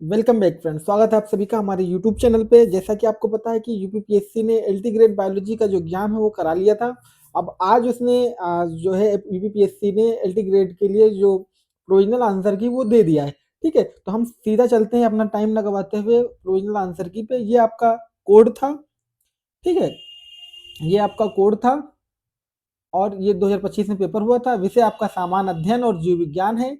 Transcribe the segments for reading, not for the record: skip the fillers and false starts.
Welcome back friends, स्वागत है आप सभी का हमारे यूट्यूब चैनल पे। जैसा कि आपको पता है कि यूपीपीएससी ने एलटी ग्रेड बायोलॉजी का जो एग्जाम है वो करा लिया था। अब आज उसने जो है यूपीपीएससी ने एलटी ग्रेड के लिए जो प्रोविजनल आंसर की वो दे दिया है। ठीक है, तो हम सीधा चलते हैं अपना टाइम ना गवाते हुए प्रोविजनल आंसर की पे। ये आपका कोड था। ठीक है, ये आपका कोड था और ये 2025 में पेपर हुआ था। विषय आपका सामान्य अध्ययन और जीव विज्ञान है।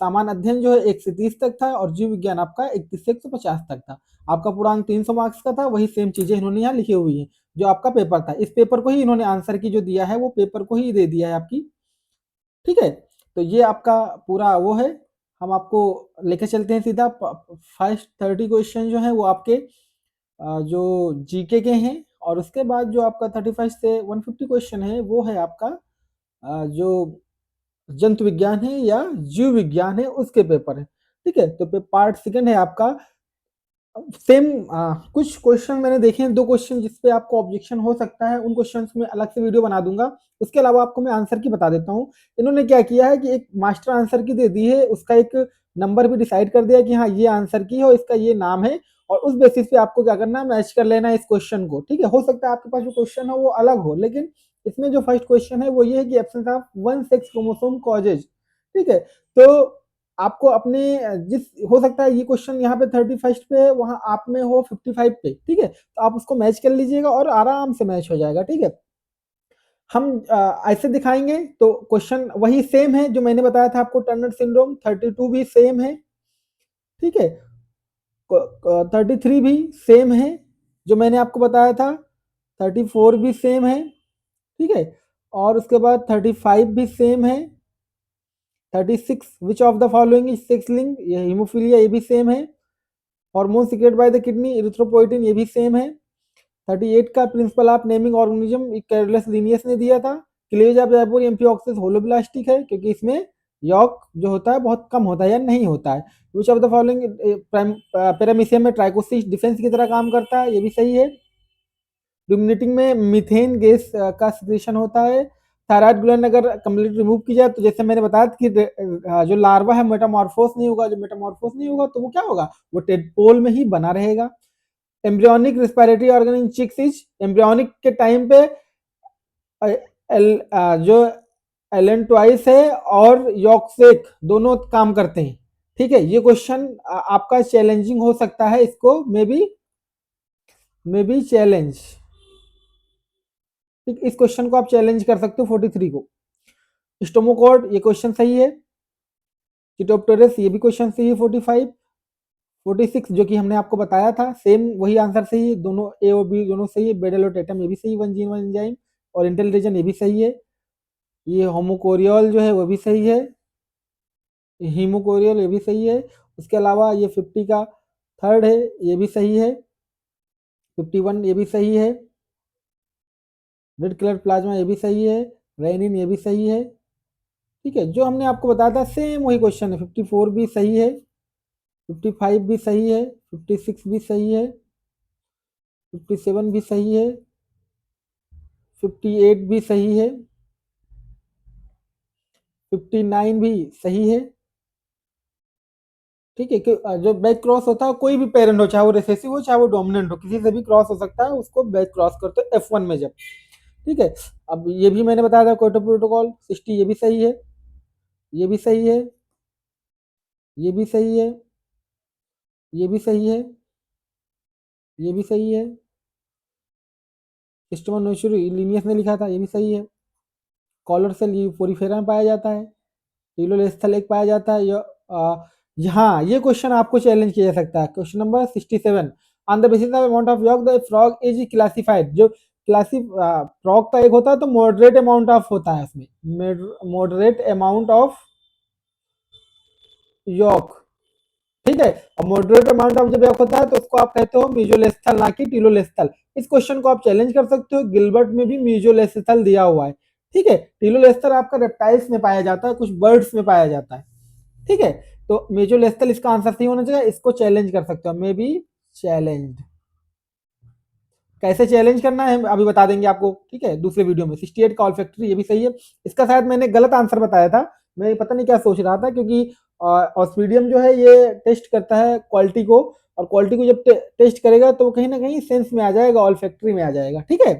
सामान्य अध्ययन जो है 1 से 30 तक था और जीव विज्ञान आपका 31 से 150 तक था। आपका पूर्णांक 300 मार्क्स का था। वही सेम चीजें इन्होंने यहाँ लिखी हुई है जो आपका पेपर था। इस पेपर को ही इन्होंने आंसर की जो दिया है वो पेपर को ही दे दिया है आपकी। ठीक है, तो ये आपका पूरा वो है। हम आपको लेके चलते हैं सीधा। फर्स्ट 30 क्वेश्चन जो है वो आपके जो जीके के हैं और उसके बाद जो आपका 35 से 150 क्वेश्चन है वो है आपका जो जंतु विज्ञान है या जीव विज्ञान है उसके पेपर है। ठीक है, तो पार्ट सेकंड है आपका सेम। कुछ क्वेश्चन मैंने देखे हैं, 2 क्वेश्चन जिसपे आपको ऑब्जेक्शन हो सकता है, उन क्वेश्चंस में अलग से वीडियो बना दूंगा। उसके अलावा आपको मैं आंसर की बता देता हूँ। इन्होंने क्या किया है कि एक मास्टर आंसर की दे दी है, उसका एक नंबर भी डिसाइड कर दिया कि हाँ ये आंसर की है और इसका ये नाम है, और उस बेसिस पे आपको क्या करना है, मैच कर लेना है इस क्वेश्चन को। ठीक है, हो सकता है आपके पास जो क्वेश्चन है वो अलग हो, लेकिन इसमें जो फर्स्ट क्वेश्चन है वो ये है कि absence of one sex chromosome causes. ठीक है, तो आपको अपने जिस हो सकता है ये क्वेश्चन यहाँ पे 31 पे है, वहां आप में हो 55 पे। ठीक है, तो आप उसको मैच कर लीजिएगा और आराम से मैच हो जाएगा। ठीक है, हम ऐसे दिखाएंगे तो क्वेश्चन वही सेम है जो मैंने बताया था आपको। टर्नर सिंड्रोम 32 भी सेम है। ठीक है, 33 भी सेम है जो मैंने आपको बताया था। 34 भी सेम है। ठीक है, और उसके बाद 35 भी सेम है। 36 which of the following is sex link, ये हीमोफीलिया, ये भी सेम है। Hormone secrete by the kidney erythropoietin, ये भी सेम है। 38 का principle of naming organism Carolus Linnaeus ने दिया था। Cleavage of Jaipur amphioxus holoblastic है क्योंकि इसमें यॉक जो होता है बहुत कम होता है या नहीं होता है। Which of the following paramecium में ट्राइकोसिस डिफेंस की तरह काम करता है, ये भी सही है। रुमिनेटिंग में मीथेन गैस का सिक्रेशन होता है। थायराइड ग्लैंड अगर कंप्लीट रिमूव की जाए तो जैसे मैंने बताया कि जो लार्वा है मेटामॉर्फोस नहीं होगा। जो मेटामॉर्फोस नहीं होगा तो वो क्या होगा, वो टेडपोल में ही बना रहेगा। Embryonic respiratory organ in chicks is, embryonic के टाइम पे जो एलन ट्वाइस है और यॉक्सेक दोनों काम करते हैं। ठीक है, ये क्वेश्चन आपका चैलेंजिंग हो सकता है, इसको मे बी चैलेंज। ठीक, इस क्वेश्चन को आप चैलेंज कर सकते हो 43 को। स्टोमोकॉर्ड, ये क्वेश्चन सही है। चिटोप्टेरस, ये भी क्वेश्चन सही है। 45 46 जो कि हमने आपको बताया था, सेम वही आंसर सही है। दोनों ए और बी दोनों सही है। बेडेलोटेटम ये भी सही, वन जीन वन एंजाइम। और इंटेलिजन ये भी सही है। ये होमोकोरियल जो है वो भी सही है। हीमोकोरियल ये भी सही है। उसके अलावा ये 50 का थर्ड है, ये भी सही है। 51 ये भी सही है। रेड कलर प्लाज्मा ये भी सही है। रेनिन ये भी सही है। ठीक है, जो हमने आपको बताया था सेम वही क्वेश्चन है। 54 भी सही है। 55 भी सही है। 56 भी सही है। 57 भी सही है। 58 भी सही है। 59 भी सही है। ठीक है, जो बैक क्रॉस होता है कोई भी पेरेंट हो, चाहे वो रिसेसिव हो चाहे वो डोमिनेंट हो, किसी से भी क्रॉस हो सकता है, उसको बैक क्रॉस करते हैं F1 में जब। ठीक है, अब ये भी मैंने बताया था क्योटो प्रोटोकॉल 60 ये भी सही है। ये भी सही है। ये भी सही है। ये भी सही है। ये भी सही है। सिस्टम नोचुरी लिनियस ने लिखा था, ये भी सही है। कॉलर सेल ये पोरीफेरा में पाया जाता है। टीलोलेस्थल एक पाया जाता है। यहाँ ये क्वेश्चन आपको चैलेंज किया जा सकता है। Question number 67, on the basis of amount of York the frog is classified. जो फ्रॉग का एक होता है तो मॉडरेट अमाउंट ऑफ होता है उसमें, मॉडरेट अमाउंट ऑफ यॉक। ठीक है, और मॉडरेट अमाउंट ऑफ जब यॉक होता है तो उसको आप कहते हो मीजोलेस्थल, ना कि टीलोलेस्थल। इस क्वेश्चन को आप चैलेंज कर सकते हो। गिलबर्ट में भी मीजोलेस्थल दिया हुआ है। ठीक है, टीलोलेस्थल आपका रेप्टाइल्स में पाया जाता है, कुछ बर्ड्स में पाया जाता है। ठीक है, तो मेजोलेस्थल इसका आंसर सही होना चाहिए। इसको चैलेंज कर सकते हो, मे बी चैलेंज। कैसे चैलेंज करना है अभी बता देंगे आपको। ठीक है, दूसरे वीडियो में। 68 का ऑल फैक्ट्री ये भी सही है। इसका शायद मैंने गलत आंसर बताया था, मैं पता नहीं क्या सोच रहा था, क्योंकि और ऑस्मिडियम जो है ये टेस्ट करता है क्वालिटी को, और क्वालिटी को जब टेस्ट करेगा तो कहीं ना कहीं सेंस में आ जाएगा, ऑल्फैक्टरी में आ जाएगा। ठीक है,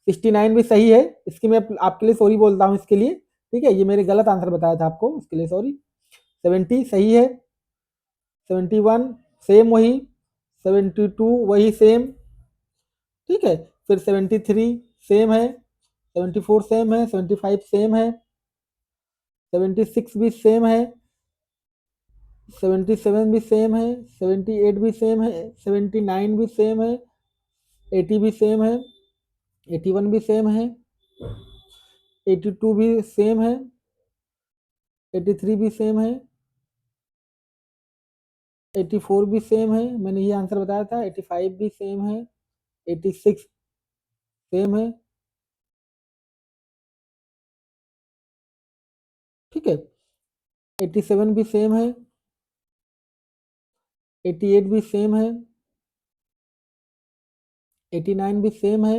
69 भी सही है, इसकी मैं आपके लिए सॉरी बोलता हूँ इसके लिए। ठीक है, ये मेरे गलत आंसर बताया था आपको, उसके लिए सॉरी। 70 सही है, 71 सेम वही, 72 वही सेम। ठीक है, फिर 73 सेम है, 74 सेम है, 75 सेम है, 76 भी सेम है, 77 भी सेम है, 78 भी सेम है, 79 भी सेम है, 80 भी सेम है, 81 भी सेम है, 82 भी सेम है, 83 भी सेम है, 84 भी सेम है, मैंने ये आंसर बताया था। 85 भी सेम है, 86 सेम है। ठीक है, 87 भी सेम है, 88 भी सेम है, 89 भी सेम है,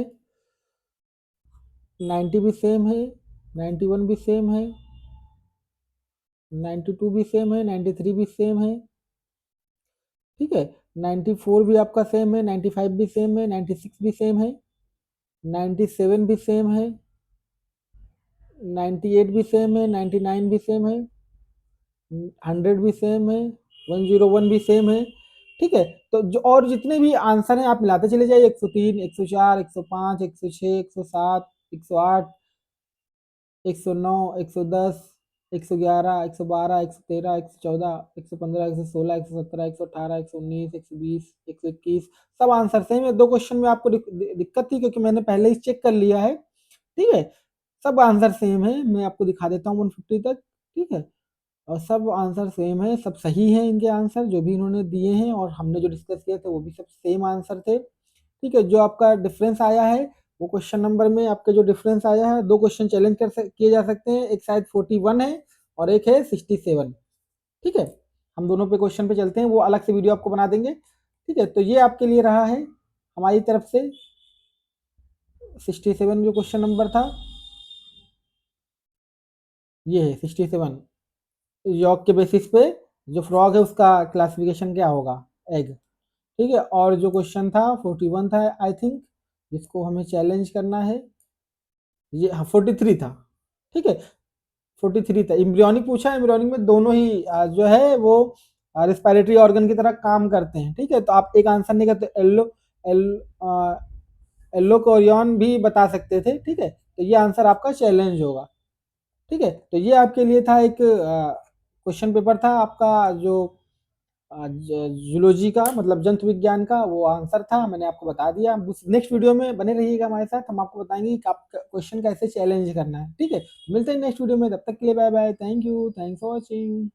90 भी सेम है, 91 भी सेम है, 92 भी सेम है, 93 भी सेम है। ठीक है, 94 भी आपका सेम है, 95 भी सेम है, 96 भी सेम है, 97 भी सेम है, 98 भी सेम है, 99 भी सेम है, 100 भी सेम है, 101 भी सेम है। ठीक है, तो जो और जितने भी आंसर हैं आप मिलाते चले जाइए, 103, 104, 105, 106, 107, 108, 109, 110, 111, 112, 113, 114, 115, 116, 117, 118, 119, 120, 121, सब आंसर सेम है। दो क्वेश्चन में आपको दिक्कत थी क्योंकि मैंने पहले ही चेक कर लिया है। ठीक है, सब आंसर सेम है, मैं आपको दिखा देता हूँ 150 तक। ठीक है, और सब आंसर सेम है, सब सही है इनके आंसर जो भी इन्होंने दिए हैं, और हमने जो डिस्कस किए थे वो भी सब सेम आंसर थे। ठीक है, जो आपका डिफरेंस आया है वो क्वेश्चन नंबर में आपके जो डिफरेंस आया है, दो क्वेश्चन चैलेंज किए जा सकते हैं, एक शायद 41 है और एक है 67। ठीक है, हम दोनों पे क्वेश्चन पे चलते हैं, वो अलग से वीडियो आपको बना देंगे। ठीक है, तो ये आपके लिए रहा है हमारी तरफ से 67 जो क्वेश्चन नंबर था, ये है 67। यॉक के बेसिस पे जो फ्रॉग है उसका क्लासिफिकेशन क्या होगा, एग। ठीक है, और जो क्वेश्चन था 41 था आई थिंक, जिसको हमें चैलेंज करना है, ये हाँ 43 था। ठीक है, 43 था। एम्ब्रियोनिक पूछा, एम्ब्रियोनिक में दोनों ही जो है वो रिस्पायरेटरी ऑर्गन की तरह काम करते हैं। ठीक है, तो आप एक आंसर नहीं करते, एल एल्लोकोरियन भी बता सकते थे। ठीक है, तो ये आंसर आपका चैलेंज होगा। ठीक है, तो ये आपके लिए था एक क्वेश्चन पेपर था आपका, जो जूलॉजी का मतलब जंतु विज्ञान का वो आंसर था, मैंने आपको बता दिया। नेक्स्ट वीडियो में बने रहिएगा हमारे साथ, हम आपको बताएंगे कि आप क्वेश्चन कैसे चैलेंज करना है। ठीक है, मिलते हैं नेक्स्ट वीडियो में, तब तक के लिए bye bye, thank you, thanks for watching.